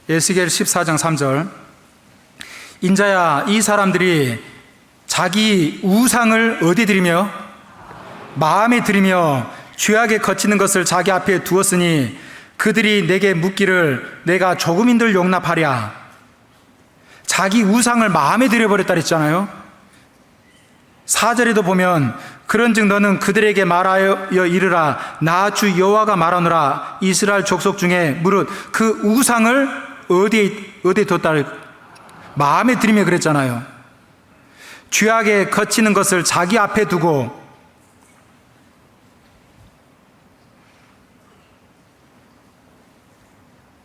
에스겔 14장 3절. 인자야, 이 사람들이 자기 우상을 어디 들이며 마음에 들이며 죄악에 거치는 것을 자기 앞에 두었으니 그들이 내게 묻기를 내가 조금인들 용납하랴. 자기 우상을 마음에 들여버렸다 그랬잖아요. 4절에도 보면 그런즉 너는 그들에게 말하여 이르라 나 주 여호와가 말하노라 이스라엘 족속 중에 무릇 그 우상을 어디에 뒀다 마음에 들이며 그랬잖아요. 죄악에 거치는 것을 자기 앞에 두고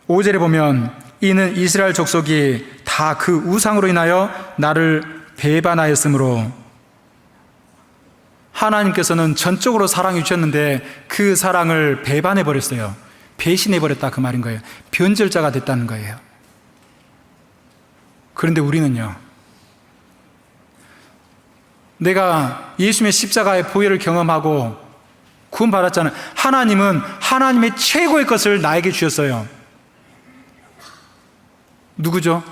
(5절에) 보면 이는 이스라엘 족속이 다 그 우상으로 인하여 나를 배반하였으므로 하나님께서는 전적으로 사랑해 주셨는데 그 사랑을 배반해 버렸어요. 배신해 버렸다 그 말인 거예요. 변절자가 됐다는 거예요. 그런데 우리는요, 내가 예수님의 십자가의 보혈을 경험하고 구원받았잖아요. 하나님은 하나님의 최고의 것을 나에게 주셨어요. 누구죠?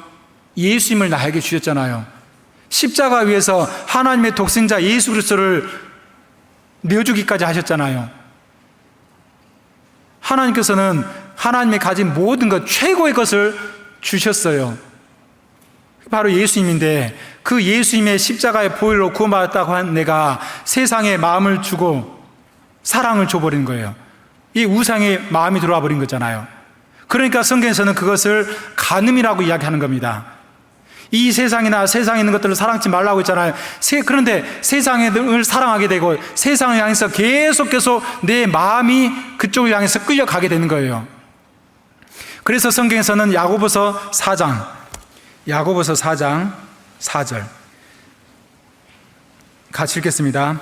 예수님을 나에게 주셨잖아요. 십자가 위에서 하나님의 독생자 예수 그리스도를 내어주기까지 하셨잖아요. 하나님께서는 하나님이 가진 모든 것, 최고의 것을 주셨어요. 바로 예수님인데 그 예수님의 십자가의 보혈로 구원받았다고 한 내가 세상에 마음을 주고 사랑을 줘버린 거예요. 이 우상에 마음이 들어와 버린 거잖아요. 그러니까 성경에서는 그것을 간음이라고 이야기하는 겁니다. 이 세상이나 세상에 있는 것들을 사랑하지 말라고 했잖아요. 그런데 세상을 사랑하게 되고 세상을 향해서 계속 내 마음이 그쪽을 향해서 끌려가게 되는 거예요. 그래서 성경에서는 야고보서 4장 4절 같이 읽겠습니다.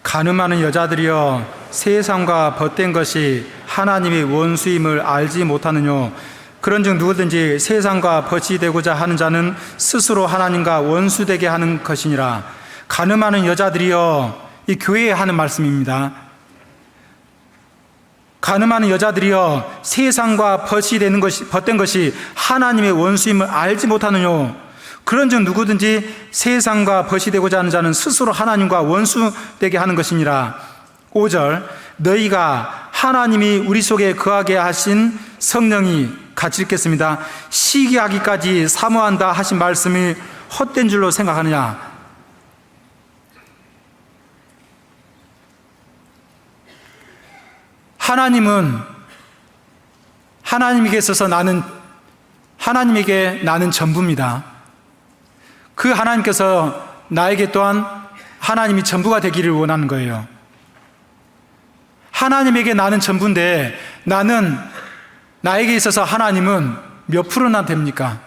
간음하는 여자들이여 세상과 벗된 것이 하나님의 원수임을 알지 못하느뇨. 그런즉 누구든지 세상과 벗이 되고자 하는 자는 스스로 하나님과 원수되게 하는 것이니라. 간음하는 여자들이여, 이 교회에 하는 말씀입니다. 간음하는 여자들이여 세상과 벗된 것이 하나님의 원수임을 알지 못하느뇨. 그런즉 누구든지 세상과 벗이 되고자 하는 자는 스스로 하나님과 원수되게 하는 것이니라. 5절 너희가 하나님이 우리 속에 거하게 하신 성령이 같이 읽겠습니다. 시기하기까지 사모한다 하신 말씀이 헛된 줄로 생각하느냐. 하나님에게 있어서 하나님에게 나는 전부입니다. 그 하나님께서 나에게 또한 하나님이 전부가 되기를 원하는 거예요. 하나님에게 나는 전부인데 나에게 있어서 하나님은 몇 프로나 됩니까?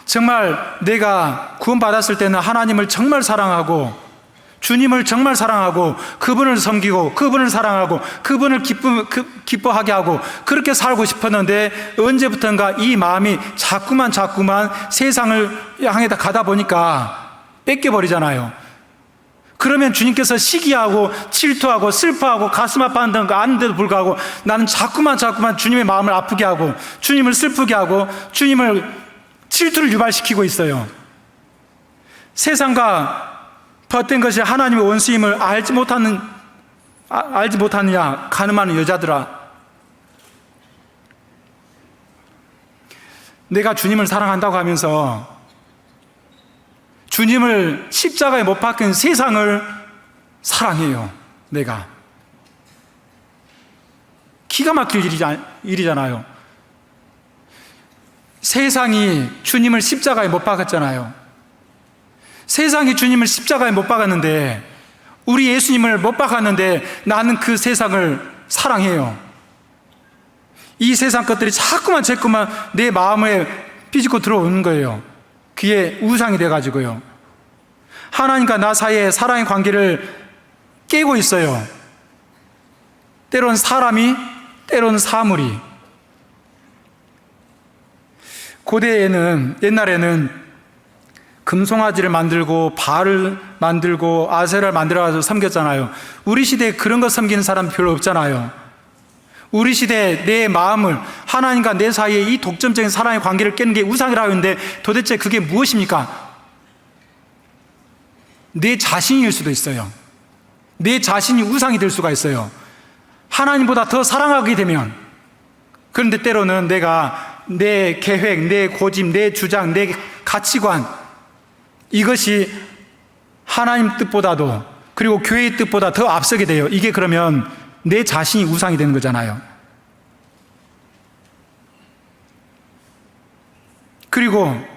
정말 내가 구원받았을 때는 하나님을 정말 사랑하고 주님을 정말 사랑하고 그분을 섬기고 그분을 사랑하고 그분을 기뻐하게 하고 그렇게 살고 싶었는데 언제부턴가 이 마음이 자꾸만 세상을 향해 가다 보니까 뺏겨버리잖아요. 그러면 주님께서 시기하고 질투하고 슬퍼하고 가슴 아파하는 거 아는데도 불구하고 나는 자꾸만 주님의 마음을 아프게 하고 주님을 슬프게 하고 주님을 질투를 유발시키고 있어요. 세상과 벗된 것이 하나님의 원수임을 알지 못하느냐 간음하는 여자들아. 내가 주님을 사랑한다고 하면서 주님을 십자가에 못 박힌 세상을 사랑해요. 내가 기가 막힐 일이잖아요. 세상이 주님을 십자가에 못 박았잖아요. 세상이 주님을 십자가에 못 박았는데, 우리 예수님을 못 박았는데 나는 그 세상을 사랑해요. 이 세상 것들이 자꾸만 내 마음에 삐집고 들어오는 거예요. 그게 우상이 돼가지고요. 하나님과 나 사이의 사랑의 관계를 깨고 있어요. 때론 사람이, 때론 사물이. 옛날에는 금송아지를 만들고 바알을 만들고 아세라를 만들어가지고 섬겼잖아요. 우리 시대에 그런 거 섬기는 사람 별로 없잖아요. 우리 시대에 내 마음을 하나님과 내 사이에 이 독점적인 사랑의 관계를 깨는 게 우상이라고 하는데 도대체 그게 무엇입니까? 내 자신일 수도 있어요. 내 자신이 우상이 될 수가 있어요. 하나님보다 더 사랑하게 되면. 그런데 때로는 내가 내 계획, 내 고집, 내 주장, 내 가치관, 이것이 하나님 뜻보다도, 그리고 교회의 뜻보다 더 앞서게 돼요. 이게 그러면 내 자신이 우상이 되는 거잖아요. 그리고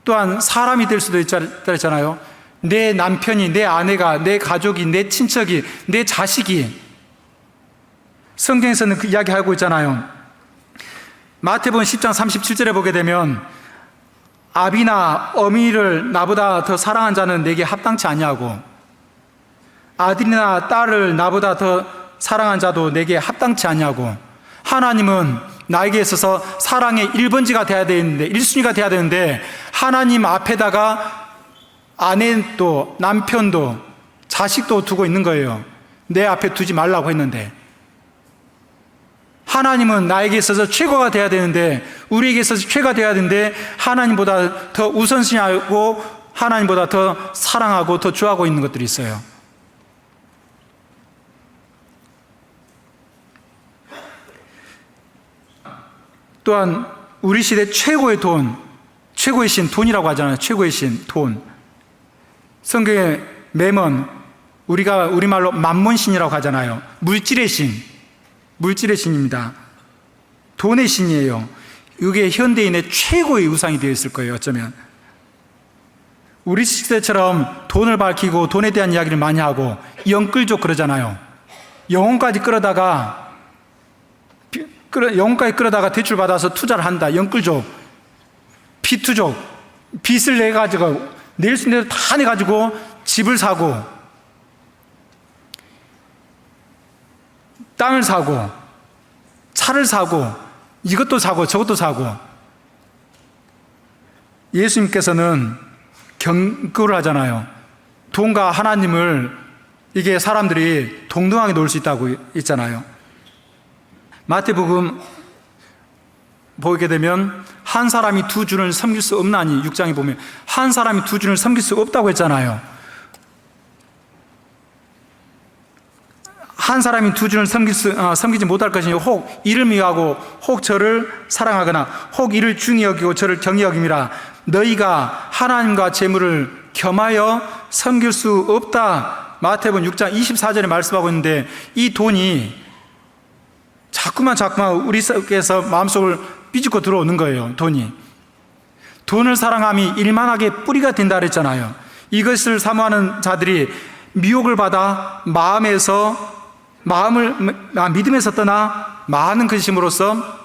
또한 사람이 될 수도 있잖아요. 내 남편이, 내 아내가, 내 가족이, 내 친척이, 내 자식이. 성경에서는 그 이야기하고 있잖아요. 마태복음 10장 37절에 보게 되면 아비나 어미를 나보다 더 사랑한 자는 내게 합당치 아니하고 아들이나 딸을 나보다 더 사랑한 자도 내게 합당치 아니하고, 하나님은 나에게 있어서 사랑의 1번지가 돼야 되는데, 1순위가 돼야 되는데 하나님 앞에다가 아내도 남편도 자식도 두고 있는 거예요. 내 앞에 두지 말라고 했는데. 하나님은 나에게 있어서 최고가 돼야 되는데, 우리에게 있어서 최고가 돼야 되는데 하나님보다 더 우선순위하고 하나님보다 더 사랑하고 더 좋아하고 있는 것들이 있어요. 또한 우리 시대 최고의 돈, 최고의 신, 돈이라고 하잖아요. 최고의 신, 돈. 성경에 매먼, 우리가 우리말로 만몬신이라고 하잖아요. 물질의 신, 물질의 신입니다. 돈의 신이에요. 이게 현대인의 최고의 우상이 되어 있을 거예요, 어쩌면. 우리 시대처럼 돈을 밝히고 돈에 대한 이야기를 많이 하고 영끌족 그러잖아요. 영혼까지 끌어다가 대출 받아서 투자를 한다. 영끌족, 비투족, 빚을 내가지고 낼 수 있는 대로 다 내가지고 집을 사고 땅을 사고 차를 사고 이것도 사고 저것도 사고. 예수님께서는 경고를 하잖아요. 돈과 하나님을 이게 사람들이 동등하게 놓을 수 있다고 있잖아요. 마태복음 보게 되면 한 사람이 두 주를 섬길 수 없나니, 6장에 보면 한 사람이 두 주를 섬길 수 없다고 했잖아요. 한 사람이 두 주를 섬기지 못할 것이니 혹 이를 미워하고 혹 저를 사랑하거나 혹 이를 중히 여기고 저를 경히 여김이라. 너희가 하나님과 재물을 겸하여 섬길 수 없다. 마태복음 6장 24절에 말씀하고 있는데, 이 돈이 자꾸만 우리 속에서 마음속을 삐집고 들어오는 거예요. 돈을 사랑함이 일만하게 뿌리가 된다 그랬잖아요. 이것을 사모하는 자들이 미혹을 받아 믿음에서 떠나 많은 근심으로써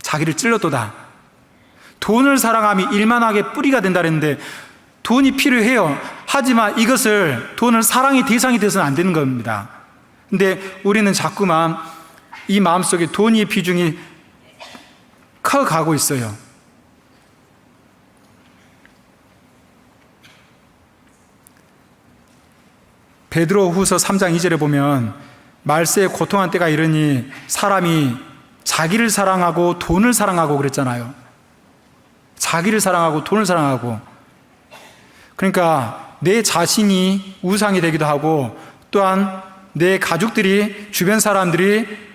자기를 찔러도다. 돈을 사랑함이 일만하게 뿌리가 된다 그랬는데, 돈이 필요해요. 하지만 이것을 돈을 사랑의 대상이 돼서는 안 되는 겁니다. 근데 우리는 자꾸만 이 마음속에 돈의 비중이 커가고 있어요. 베드로후서 3장 2절에 보면 말세에 고통한 때가 이르니 사람이 자기를 사랑하고 돈을 사랑하고 그랬잖아요. 자기를 사랑하고 돈을 사랑하고. 그러니까 내 자신이 우상이 되기도 하고, 또한 내 가족들이, 주변 사람들이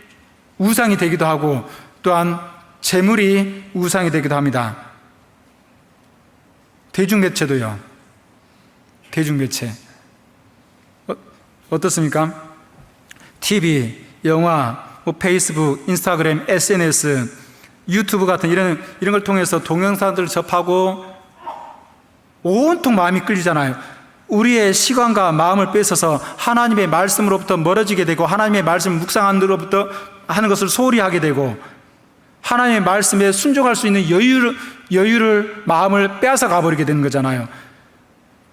우상이 되기도 하고, 또한 재물이 우상이 되기도 합니다. 대중매체도요. 대중매체 어떻습니까? TV, 영화, 페이스북, 인스타그램, SNS, 유튜브 같은 이런 걸 통해서 동영상들을 접하고 온통 마음이 끌리잖아요. 우리의 시간과 마음을 뺏어서 하나님의 말씀으로부터 멀어지게 되고, 하나님의 말씀을 묵상하는 데로부터 하는 것을 소홀히 하게 되고, 하나님의 말씀에 순종할 수 있는 여유를 마음을 빼앗아 가버리게 되는 거잖아요.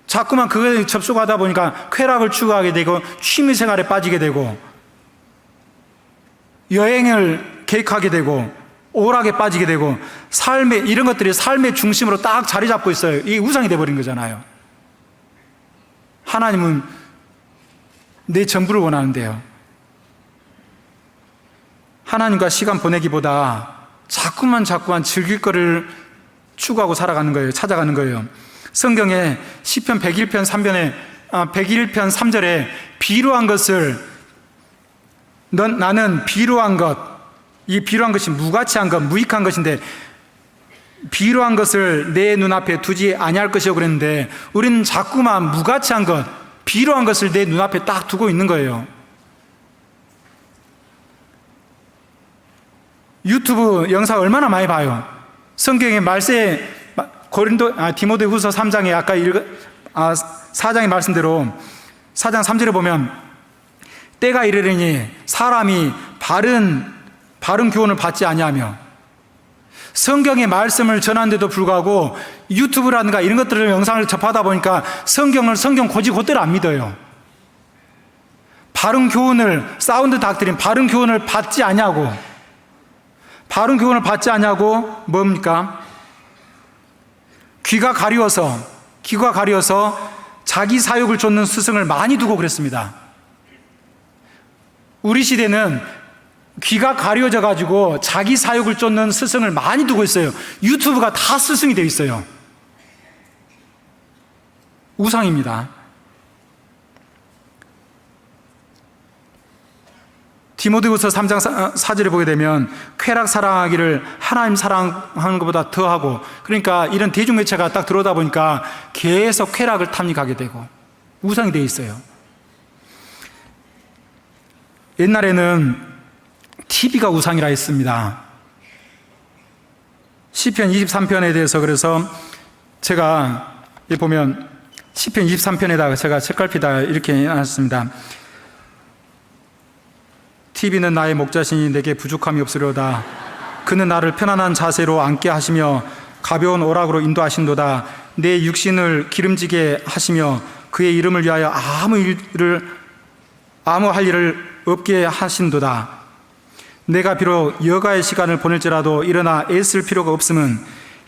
자꾸만 그거에 접속하다 보니까 쾌락을 추구하게 되고, 취미생활에 빠지게 되고, 여행을 계획하게 되고, 오락에 빠지게 되고, 이런 것들이 삶의 중심으로 딱 자리 잡고 있어요. 이게 우상이 되어버린 거잖아요. 하나님은 내 전부를 원하는데요. 하나님과 시간 보내기보다 자꾸만 즐길 거를 추구하고 살아가는 거예요. 찾아가는 거예요. 성경에 시편 101편 3절에 비루한 것을 나는 비루한 것, 이 비루한 것이 무가치한 것, 무익한 것인데 비루한 것을 내 눈앞에 두지 아니할 것이요 그랬는데 우리는 자꾸만 무가치한 것, 비루한 것을 내 눈앞에 딱 두고 있는 거예요. 유튜브 영상 얼마나 많이 봐요. 성경의 말세 디모데후서 3장에 아까 4장의 말씀대로 4장 3절에 보면 때가 이르리니 사람이 바른 교훈을 받지 아니하며 성경의 말씀을 전하는데도 불구하고 유튜브라든가 이런 것들을 영상을 접하다 보니까 성경 곧대로 안 믿어요. 바른 교훈을 사운드 닥트린 바른 교훈을 받지 아니하고 뭡니까? 귀가 가리워서 자기 사욕을 쫓는 스승을 많이 두고 그랬습니다. 우리 시대는 귀가 가려져 가지고 자기 사욕을 쫓는 스승을 많이 두고 있어요. 유튜브가 다 스승이 되어 있어요. 우상입니다. 디모데후서 3장 4절에 보게 되면 쾌락 사랑하기를 하나님 사랑하는 것보다 더하고, 그러니까 이런 대중매체가 딱 들어오다 보니까 계속 쾌락을 탐닉하게 되고 우상이 되어 있어요. 옛날에는 TV가 우상이라 했습니다. 시편 23편에 대해서 그래서 제가 보면 시편 23편에다가 제가 책갈피에다가 이렇게 해놨습니다. TV는 나의 목자시니 내게 부족함이 없으려다. 그는 나를 편안한 자세로 앉게 하시며 가벼운 오락으로 인도하신도다. 내 육신을 기름지게 하시며 그의 이름을 위하여 아무 할 일을 없게 하신도다. 내가 비록 여가의 시간을 보낼지라도 일어나 애쓸 필요가 없음은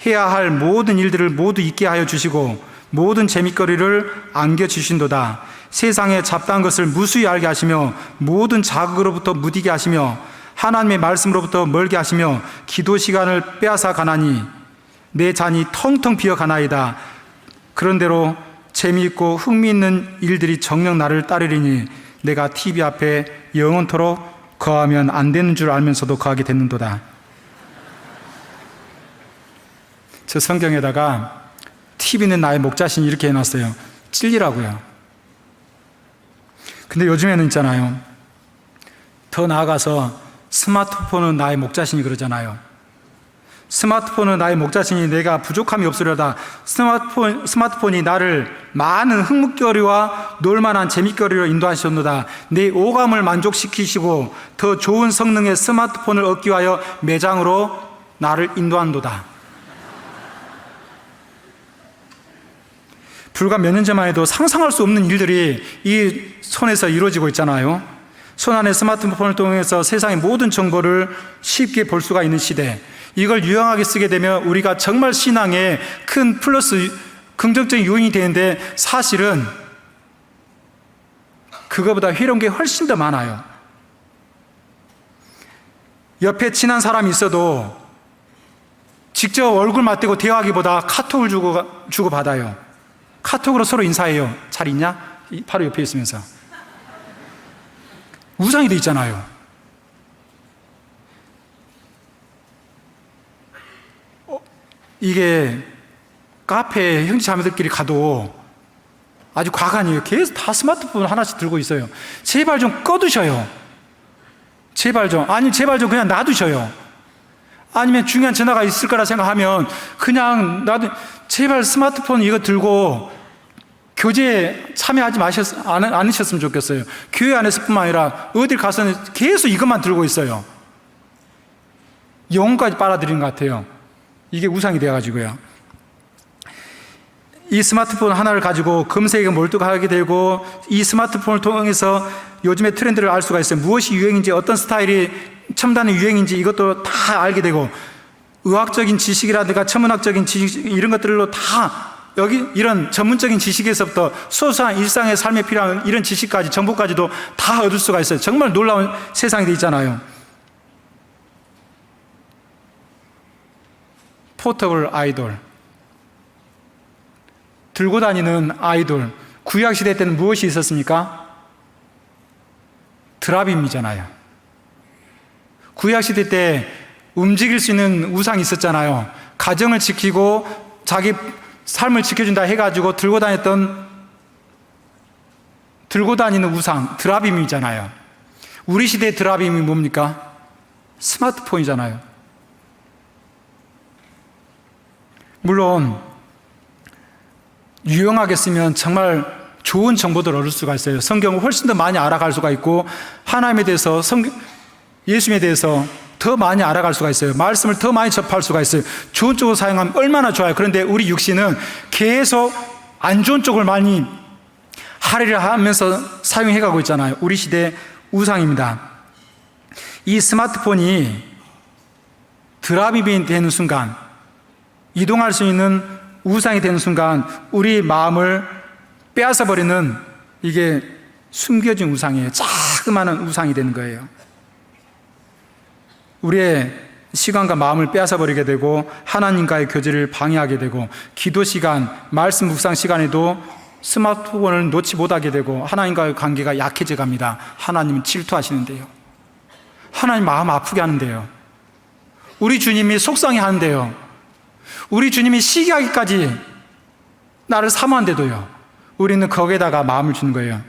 해야 할 모든 일들을 모두 잊게 하여 주시고 모든 재밌거리를 안겨주신도다. 세상의 잡다한 것을 무수히 알게 하시며 모든 자극으로부터 무디게 하시며 하나님의 말씀으로부터 멀게 하시며 기도 시간을 빼앗아 가나니 내 잔이 텅텅 비어 가나이다. 그런대로 재미있고 흥미있는 일들이 정녕 나를 따르리니 내가 TV 앞에 영원토록 거하면 안 되는 줄 알면서도 거하게 됐는도다. 저 성경에다가 TV는 나의 목자신 이렇게 해놨어요. 찔리라고요. 근데 요즘에는 있잖아요, 더 나아가서 스마트폰은 나의 목자신이 그러잖아요. 스마트폰은 나의 목자신이 내가 부족함이 없으려다. 스마트폰이 나를 많은 흥목거리와 놀만한 재밌거리로 인도하셨노다. 내 오감을 만족시키시고 더 좋은 성능의 스마트폰을 얻기 위하여 매장으로 나를 인도한도다. 불과 몇 년 전만 해도 상상할 수 없는 일들이 이 손에서 이루어지고 있잖아요. 손 안에 스마트폰을 통해서 세상의 모든 정보를 쉽게 볼 수가 있는 시대. 이걸 유용하게 쓰게 되면 우리가 정말 신앙에 큰 플러스, 긍정적인 요인이 되는데 사실은 그거보다 괴로운 게 훨씬 더 많아요. 옆에 친한 사람이 있어도 직접 얼굴 맞대고 대화하기보다 카톡을 주고받아요. 카톡으로 서로 인사해요. 잘 있냐? 바로 옆에 있으면서. 우상이 돼 있잖아요. 이게 카페 형제 자매들끼리 가도 아주 과간이에요. 계속 다 스마트폰 하나씩 들고 있어요. 제발 좀 꺼두셔요. 제발 좀 그냥 놔두셔요. 아니면 중요한 전화가 있을 거라 생각하면 그냥 제발 스마트폰 이거 들고 교제에 참여하지 않으셨으면 좋겠어요. 교회 안에서뿐만 아니라 어딜 가서는 계속 이것만 들고 있어요. 영혼까지 빨아들이는 것 같아요. 이게 우상이 되어가지고요. 이 스마트폰 하나를 가지고 검색에 몰두하게 되고 이 스마트폰을 통해서 요즘의 트렌드를 알 수가 있어요. 무엇이 유행인지, 어떤 스타일이 첨단의 유행인지 이것도 다 알게 되고, 의학적인 지식이라든가 천문학적인 지식 이런 것들로 다 여기 이런 전문적인 지식에서부터 소소한 일상의 삶에 필요한 이런 지식까지, 정보까지도 다 얻을 수가 있어요. 정말 놀라운 세상이 되어 있잖아요. 포터블 아이돌, 들고 다니는 아이돌. 구약시대 때는 무엇이 있었습니까? 드라빔이잖아요. 구약시대 때 움직일 수 있는 우상이 있었잖아요. 가정을 지키고 자기 삶을 지켜준다 해가지고 들고 다니는 우상, 드라빔이잖아요. 우리 시대의 드라빔이 뭡니까? 스마트폰이잖아요. 물론 유용하게 쓰면 정말 좋은 정보들을 얻을 수가 있어요. 성경을 훨씬 더 많이 알아갈 수가 있고, 하나님에 대해서, 예수님에 대해서 더 많이 알아갈 수가 있어요. 말씀을 더 많이 접할 수가 있어요. 좋은 쪽으로 사용하면 얼마나 좋아요. 그런데 우리 육신은 계속 안 좋은 쪽을 많이 하리라 하면서 사용해가고 있잖아요. 우리 시대 우상입니다. 이 스마트폰이 드라빔이 되는 순간, 이동할 수 있는 우상이 되는 순간 우리 마음을 빼앗아버리는, 이게 숨겨진 우상이에요. 자그마한 우상이 되는 거예요. 우리의 시간과 마음을 빼앗아버리게 되고, 하나님과의 교제를 방해하게 되고, 기도 시간, 말씀 묵상 시간에도 스마트폰을 놓지 못하게 되고, 하나님과의 관계가 약해져 갑니다. 하나님은 질투하시는데요. 하나님 마음 아프게 하는데요. 우리 주님이 속상해 하는데요. 우리 주님이 시기하기까지 나를 사모한데도요, 우리는 거기에다가 마음을 주는 거예요.